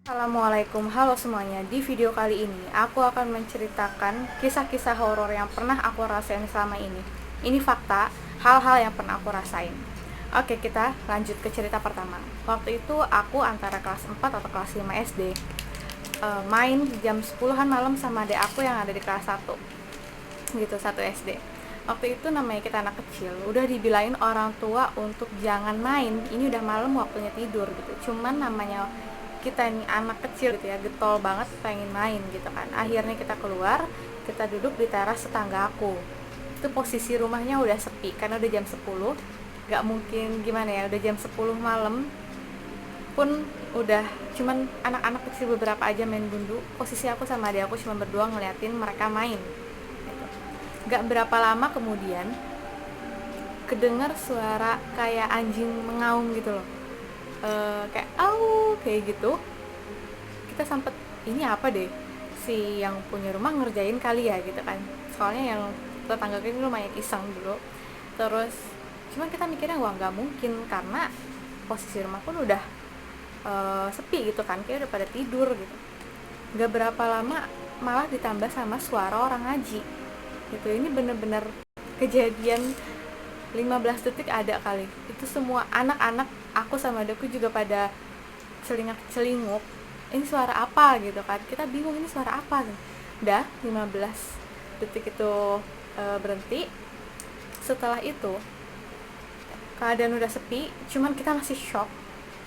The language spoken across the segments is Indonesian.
Assalamualaikum, halo semuanya. Di video kali ini, aku akan menceritakan kisah-kisah horor yang pernah aku rasain selama ini. Ini fakta, hal-hal yang pernah aku rasain. Oke, kita lanjut ke cerita pertama. Waktu itu aku antara kelas 4 atau kelas 5 SD, main jam 10-an malam sama adik aku yang ada di kelas 1. Gitu, 1 SD. Waktu itu namanya kita anak kecil, udah dibilangin orang tua untuk jangan main, ini udah malam waktunya tidur gitu. Cuman namanya kita ini anak kecil gitu ya, getol banget pengen main gitu kan. Akhirnya kita keluar, kita duduk di teras tetangga aku. Itu posisi rumahnya udah sepi karena udah jam 10. Gak mungkin gimana ya, udah jam 10 malam pun udah cuman anak-anak kecil beberapa aja main gundu. Posisi aku sama adik aku cuma berdua ngeliatin mereka main gitu. Gak berapa lama kemudian kedengar suara kayak anjing mengaum gitu loh, kayak au kayak gitu. Kita sempet ini apa deh, si yang punya rumah ngerjain kali ya gitu kan, soalnya yang tetangga ini lumayan iseng dulu. Terus cuman kita mikirnya wah nggak mungkin karena posisi rumah pun udah sepi gitu kan, kayak udah pada tidur gitu. Nggak berapa lama malah ditambah sama suara orang ngaji gitu. Ini bener-bener kejadian 15 detik ada kali. Itu semua anak-anak, aku sama adikku juga pada celingak-celinguk. Ini suara apa gitu kan. Kita bingung ini suara apa nih. Udah 15 detik itu berhenti. Setelah itu keadaan udah sepi, cuman kita masih shock.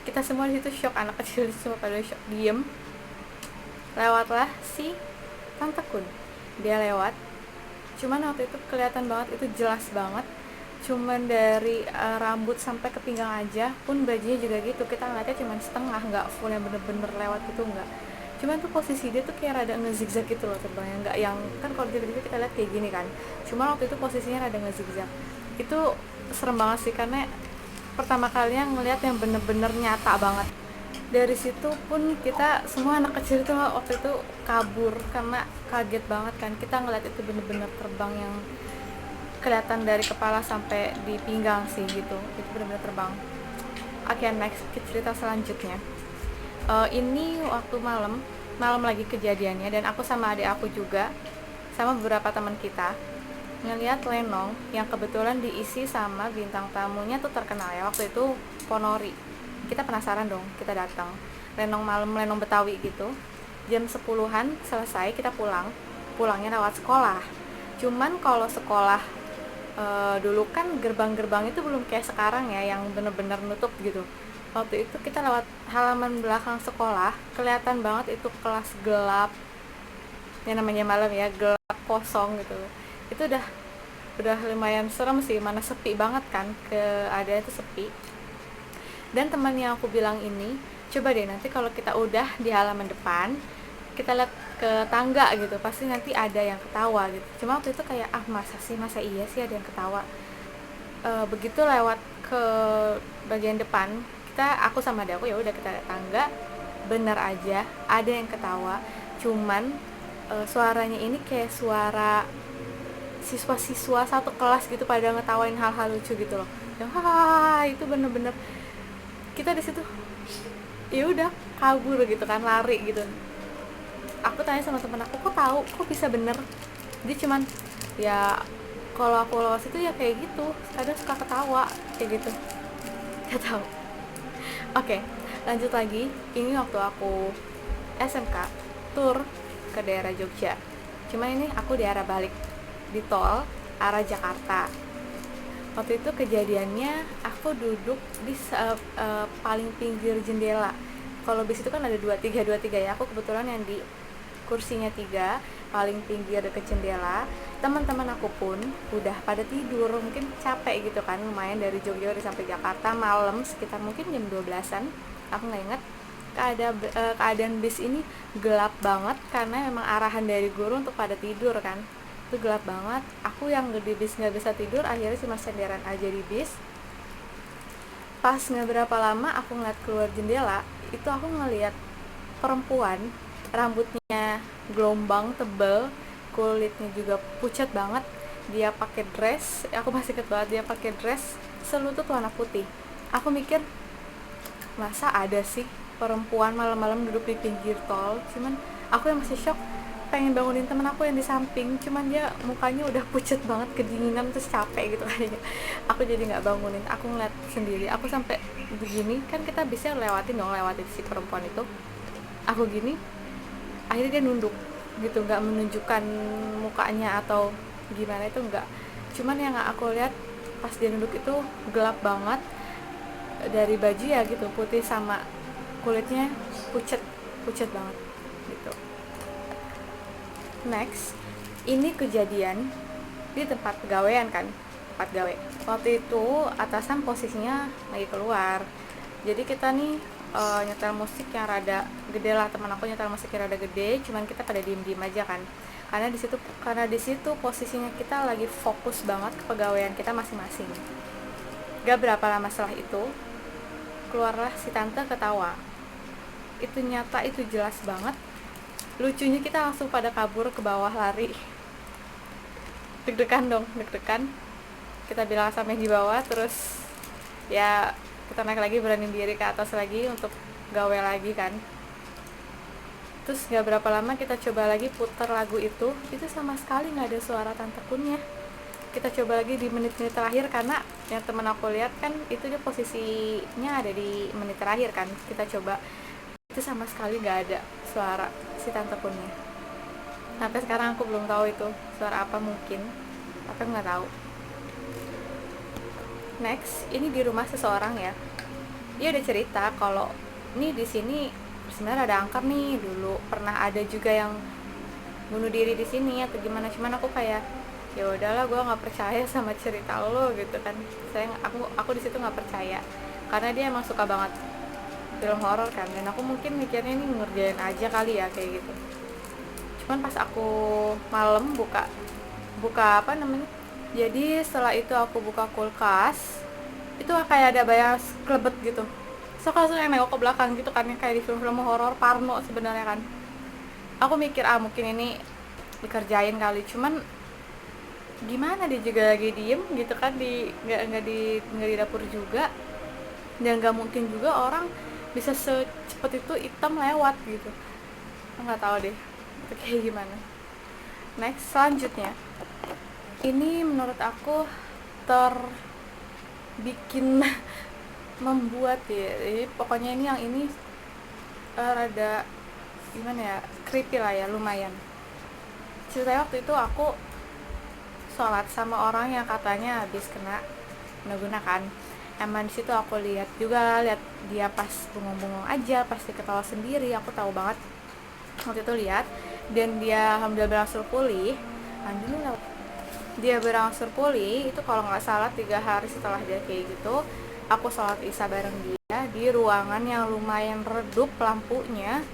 Kita semua di situ shock, anak kecil semua pada shock, diem. Lewatlah si Tante Kun. Dia lewat. Cuman waktu itu kelihatan banget, itu jelas banget, cuman dari rambut sampai ke pinggang aja, pun bajunya juga gitu. Kita ngeliatnya cuman setengah, nggak full yang bener-bener lewat gitu, nggak. Cuman tuh posisi dia tuh kayak rada ngezigzag gitu loh terbangnya, nggak yang kan kalau di video kita lihat kayak gini kan. Cuma waktu itu posisinya rada ngezigzag. Itu serem banget sih karena pertama kalinya ngeliat yang bener-bener nyata banget. Dari situ pun kita semua anak kecil itu waktu itu kabur karena kaget banget kan. Kita ngeliat itu bener-bener terbang yang kelihatan dari kepala sampai di pinggang sih gitu. Itu benar-benar terbang. Oke, next ke cerita selanjutnya. Ini waktu malam lagi kejadiannya, dan aku sama adik aku juga sama beberapa teman kita ngelihat lenong yang kebetulan diisi sama bintang tamunya tuh terkenal ya waktu itu, Ponori. Kita penasaran dong, kita datang. Lenong malam, lenong Betawi gitu. Jam 10-an selesai, kita pulangnya lewat sekolah. Cuman kalau sekolah dulu kan gerbang-gerbang itu belum kayak sekarang ya yang bener-bener nutup gitu. Waktu itu kita lewat halaman belakang sekolah, kelihatan banget itu kelas gelap, yang namanya malam ya, gelap kosong gitu. Itu udah lumayan serem sih, mana sepi banget kan, ada itu sepi. Dan teman yang aku bilang ini, coba deh nanti kalau kita udah di halaman depan, kita lihat ke tangga gitu, pasti nanti ada yang ketawa gitu. Cuma waktu itu kayak masa iya sih ada yang ketawa. Begitu lewat ke bagian depan, aku sama adek aku ya udah kita lihat tangga, bener aja ada yang ketawa. Cuman suaranya ini kayak suara siswa-siswa satu kelas gitu pada ngetawain hal-hal lucu gitu loh. Yang hahaha, itu bener-bener kita di situ ya udah kabur gitu kan, lari gitu. Aku tanya sama temen aku, kok tahu, kok bisa bener? Dia cuman ya kalau aku lewat situ ya kayak gitu, kadang suka ketawa kayak gitu, gak tahu. Oke, lanjut lagi. Ini waktu aku SMK tur ke daerah Jogja. Cuma ini aku di arah balik, di tol arah Jakarta. Waktu itu kejadiannya aku duduk di paling pinggir jendela. Kalau bis itu kan ada 23 ya. Aku kebetulan yang di kursinya 3, paling pinggir deket jendela. Teman-teman aku pun udah pada tidur, mungkin capek gitu kan, lumayan dari Jogja sampai Jakarta malam sekitar mungkin jam 12-an. Aku nggak inget. Keadaan bis ini gelap banget karena memang arahan dari guru untuk pada tidur kan. Itu gelap banget. Aku yang di bis nggak bisa tidur, akhirnya cuma senderan aja di bis. Pas nggak berapa lama aku ngeliat keluar jendela, itu aku ngeliat perempuan, rambutnya gelombang tebel, kulitnya juga pucat banget. Dia pakai dress, aku masih inget banget, dia pakai dress selutut warna putih. Aku mikir, masa ada sih perempuan malam-malam duduk di pinggir tol. Cuman aku yang masih shock, pengen bangunin temen aku yang di samping, cuman dia mukanya udah pucet banget, kedinginan, terus capek gitu kayaknya. Aku jadi nggak bangunin, aku ngeliat sendiri. Aku sampai begini kan, kita bisa lewatin si perempuan itu. Aku gini, akhirnya dia nunduk gitu, nggak menunjukkan mukanya atau gimana, itu nggak. Cuman yang aku lihat pas dia nunduk itu gelap banget, dari baju ya gitu putih, sama kulitnya pucet banget gitu. Next, ini kejadian di tempat pegawaian kan, tempat gawe. Waktu itu atasan posisinya lagi keluar, jadi kita nih nyetel musik yang rada gede lah, teman aku nyetel musik yang rada gede, cuman kita pada diem aja kan, karena di situ posisinya kita lagi fokus banget ke pegawaian kita masing-masing. Gak berapa lama setelah itu keluarlah si tante ketawa. Itu nyata, itu jelas banget. Lucunya kita langsung pada kabur ke bawah, lari. Deg-degan dong, deg-degan. Kita bilang sampai di bawah, terus ya kita naik lagi, berani diri ke atas lagi untuk gawe lagi kan. Terus gak berapa lama kita coba lagi putar lagu itu sama sekali gak ada suara Tante Kunnya. Kita coba lagi di menit-menit terakhir, karena yang temen aku lihat kan itu dia posisinya ada di menit terakhir kan. Kita coba, itu sama sekali gak ada suara si Tante Kunnya. Sampai sekarang aku belum tahu itu suara apa, mungkin, tapi aku nggak tahu. Next, ini di rumah seseorang ya. Dia udah cerita kalau nih di sini sebenarnya ada angker nih, dulu pernah ada juga yang bunuh diri di sini atau gimana. Cuman aku kayak, ya udahlah, gue nggak percaya sama cerita lo gitu kan. Aku di situ nggak percaya, karena dia emang suka banget film horor kan, dan aku mungkin mikirnya ini ngerjain aja kali ya kayak gitu. Cuman pas aku malam buka apa namanya, jadi setelah itu aku buka kulkas, itu kayak ada bayang kelebet gitu. So langsung yang nengok ke belakang gitu kan, yang kayak di film-film horor Parno sebenarnya kan. Aku mikir mungkin ini dikerjain kali, cuman gimana, dia juga lagi diem gitu kan, nggak di dapur juga, dan nggak mungkin juga orang bisa secepat itu hitam lewat gitu. Nggak tahu deh itu kayak gimana. Next, selanjutnya ini menurut aku terbikin membuat ya, jadi pokoknya ini yang ini rada gimana ya, creepy lah ya, lumayan. Ceritanya waktu itu aku sholat sama orang yang katanya habis kena gunakan. Emang di situ aku lihat dia pas bengong-bengong aja, pasti ketawa sendiri. Aku tahu banget waktu itu lihat, dan dia alhamdulillah berangsur pulih. Dia berangsur pulih itu kalau nggak salah 3 hari setelah dia kayak gitu. Aku sholat isya bareng dia di ruangan yang lumayan redup lampunya,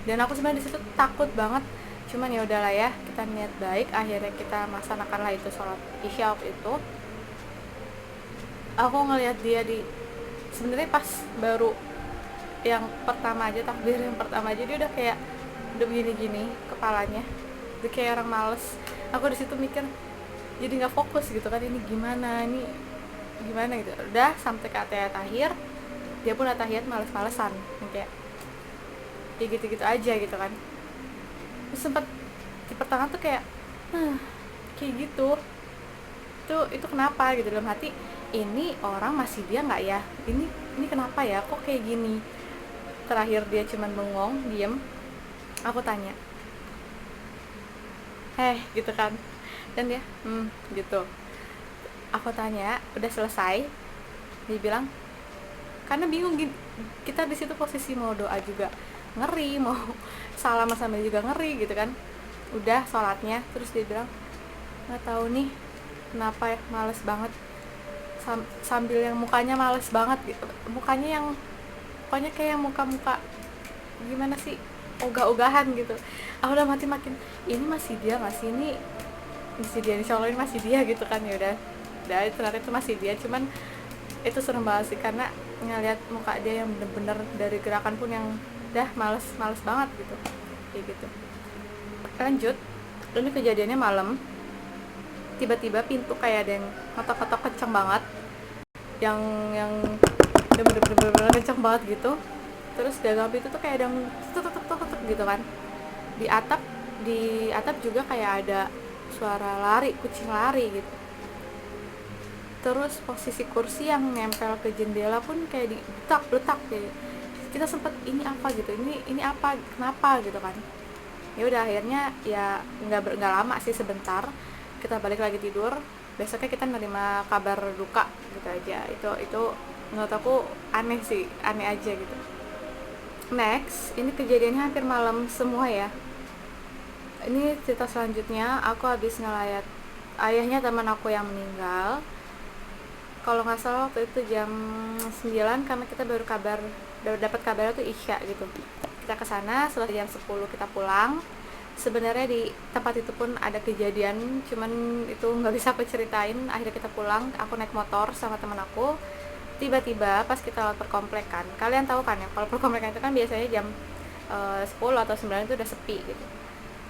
dan aku sebenarnya di situ takut banget. Cuman ya udahlah ya, kita niat baik, akhirnya kita melaksanakanlah itu sholat isya waktu itu. Aku ngelihat dia sebenarnya pas baru yang pertama aja, takbir yang pertama aja, dia udah begini kepalanya, udah kayak orang males. Aku di situ mikir, jadi nggak fokus gitu kan, ini gimana gitu. Udah sampai ke atahiyat akhir, dia pun atahiyat males-malesan, kayak gitu aja gitu kan. Terus sempet di pertengahan tuh kayak gitu, itu kenapa gitu, dalam hati, ini orang masih dia nggak ya, ini kenapa ya kok kayak gini. Terakhir dia cuman bengong diem, aku tanya gitu kan, dan dia gitu. Aku tanya udah selesai, dia bilang, karena bingung, kita di situ posisi mau doa juga ngeri, mau salam sama juga ngeri gitu kan. Udah sholatnya, terus dia bilang, nggak tahu nih kenapa ya, males banget, sambil yang mukanya males banget gitu, pokoknya kayak muka gimana sih, ogah-ogahan gitu. Aku udah makin ini masih dia nggak sih, ini masih dia, insya Allah ini masih dia gitu kan. Ya udah ternyata itu masih dia. Cuman itu serem banget sih, karena ngeliat muka dia yang bener-bener dari gerakan pun yang udah males banget gitu, kayak gitu. Lanjut, ini kejadiannya malam, tiba-tiba pintu kayak ada yang ngetok-ngetok kenceng banget, yang bener-bener kenceng banget gitu. terus gagang pintu tuh kayak ada tuk gitu kan. Di atap juga kayak ada suara lari, kucing lari gitu. Terus posisi kursi yang nempel ke jendela pun kayak diletak kayak kita sempet ini apa gitu, ini apa, kenapa gitu kan. Ya udah akhirnya ya nggak lama sih, sebentar kita balik lagi tidur. Besoknya kita nerima kabar duka gitu aja. Itu menurut aku aneh sih, aneh aja gitu. Next, ini kejadiannya hampir malam semua ya. Ini cerita selanjutnya, aku habis ngelayat ayahnya teman aku yang meninggal. Kalau nggak salah waktu itu jam 9, karena kita baru dapat kabarnya tuh Isya gitu. Kita ke sana setelah jam 10 kita pulang. Sebenarnya di tempat itu pun ada kejadian, cuman itu nggak bisa aku ceritain. Akhirnya kita pulang, aku naik motor sama teman aku. Tiba-tiba pas kita lewat perkomplekan, kalian tahu kan ya, kalau perkomplekan itu kan biasanya jam 10 atau 9 itu udah sepi gitu.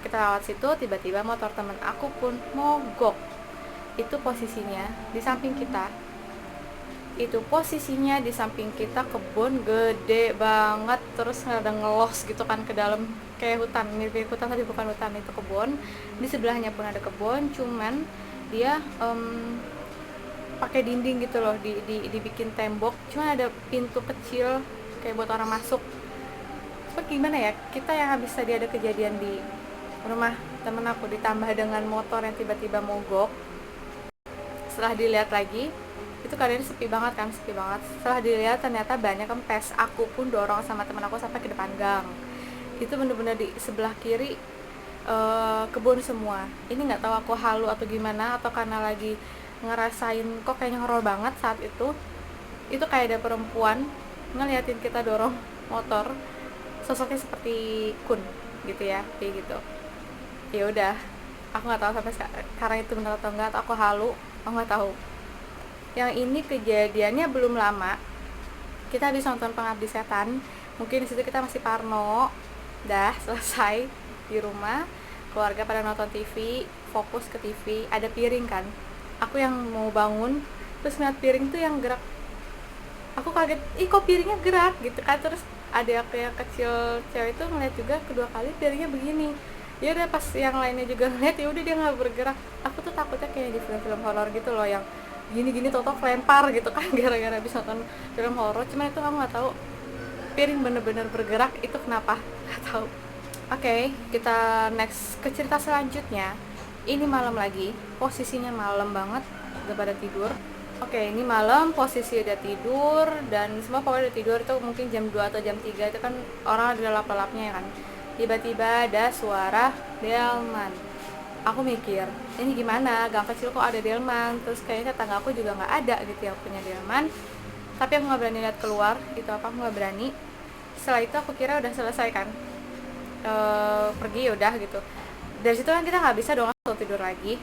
Kita lewat situ, tiba-tiba motor teman aku pun mogok. Itu posisinya di samping kita kebun gede banget, terus ada ngelos gitu kan ke dalam, kayak hutan, mirip hutan tapi bukan hutan, itu kebun. Di sebelahnya pun ada kebun, cuman dia pakai dinding gitu loh, dibikin tembok, cuma ada pintu kecil kayak buat orang masuk. Gimana ya, kita yang habis tadi ada kejadian di rumah temen aku, ditambah dengan motor yang tiba-tiba mogok. Setelah dilihat lagi, itu keadaannya sepi banget. Setelah dilihat ternyata banyak kempes. Aku pun dorong sama temen aku sampai ke depan gang. Itu bener-bener di sebelah kiri kebun semua. Ini nggak tahu aku halu atau gimana, atau karena lagi ngerasain kok kayaknya horor banget saat itu. Itu kayak ada perempuan ngeliatin kita dorong motor, sosoknya seperti kun gitu ya, kayak gitu. Ya udah, aku nggak tahu sampai sekarang itu benar atau enggak, atau aku halu, aku nggak tahu. Yang ini kejadiannya belum lama, kita habis nonton Pengabdi Setan. Mungkin di situ kita masih parno. Dah selesai di rumah, keluarga pada nonton TV, fokus ke TV, ada piring kan. Aku yang mau bangun, terus ngeliat piring tuh yang gerak. Aku kaget, ih kok piringnya gerak gitu kan. Terus ada yang kecil cewek itu ngeliat juga kedua kali piringnya begini. Ya udah, pas yang lainnya juga ngeliat, ya udah dia nggak bergerak. Aku tuh takutnya kayak di film-film horor gitu loh, yang gini-gini toto lempar gitu kan gara-gara bisa nonton film horor. Cuman itu kamu nggak tahu piring bener-bener bergerak itu kenapa, nggak tahu. Oke, kita next ke cerita selanjutnya. Ini malam lagi, posisinya malam banget, udah pada tidur. Oke, ini malam posisi udah tidur dan semua pokoknya udah tidur. Itu mungkin jam 2 atau jam 3, itu kan orang ada lap-lapnya ya kan. Tiba-tiba ada suara delman. Aku mikir, ini gimana, gang kecil kok ada delman. Terus kayaknya tetangga aku juga nggak ada gitu yang punya delman. Tapi aku nggak berani lihat keluar, itu apa, aku nggak berani. Setelah itu aku kira udah selesai kan, pergi udah gitu. Dari situ kan kita nggak bisa dong langsung tidur lagi.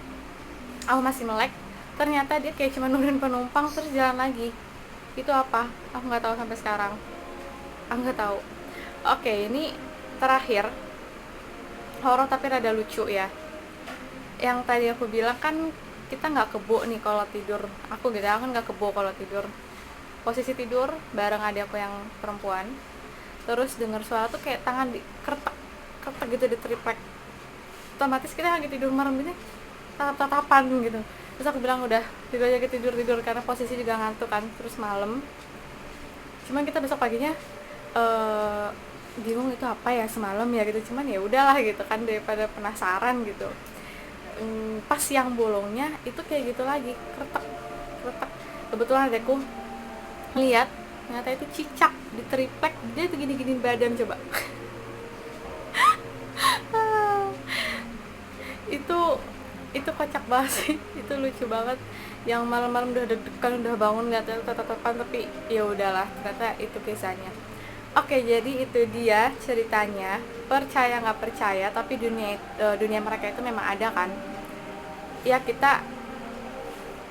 Aku masih melek, ternyata dia kayak cuma nurunin penumpang terus jalan lagi. Itu apa? Aku nggak tahu sampai sekarang. Aku nggak tahu. Oke, ini terakhir horor tapi rada lucu ya. Yang tadi aku bilang kan kita nggak kebo nih kalau tidur. Aku gitu, aku nggak kebo kalau tidur. Posisi tidur bareng adik aku yang perempuan. Terus dengar suara tuh kayak tangan di kretek gitu, di triplek. Otomatis kita lagi tidur merem ini tatap-tatapan gitu. Terus aku bilang udah tidur aja, tidur karena posisi juga ngantuk kan. Terus malam. Cuman kita besok paginya bingung itu apa ya semalam ya gitu. Cuman ya udahlah gitu kan, daripada penasaran gitu. Pas siang bolongnya itu kayak gitu lagi, kretek. Kebetulan adekku lihat ternyata itu cicak di triplek, dia tuh gini-gini badan coba. itu kocak banget sih, itu lucu banget. Yang malam-malam udah deg-degan, udah bangun nggak tatapan, tapi ya udahlah, ternyata itu kisahnya. Oke, jadi itu dia ceritanya. Percaya nggak percaya, tapi dunia mereka itu memang ada kan. Ya kita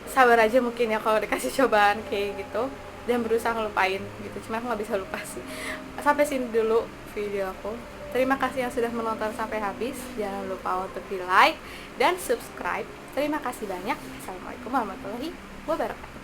sabar aja mungkin ya kalau dikasih cobaan kayak gitu, dan berusaha ngelupain gitu. Cuma aku nggak bisa lupa sih. Sampai sini dulu video aku. Terima kasih yang sudah menonton sampai habis. Jangan lupa untuk di like dan subscribe. Terima kasih banyak. Assalamualaikum warahmatullahi wabarakatuh.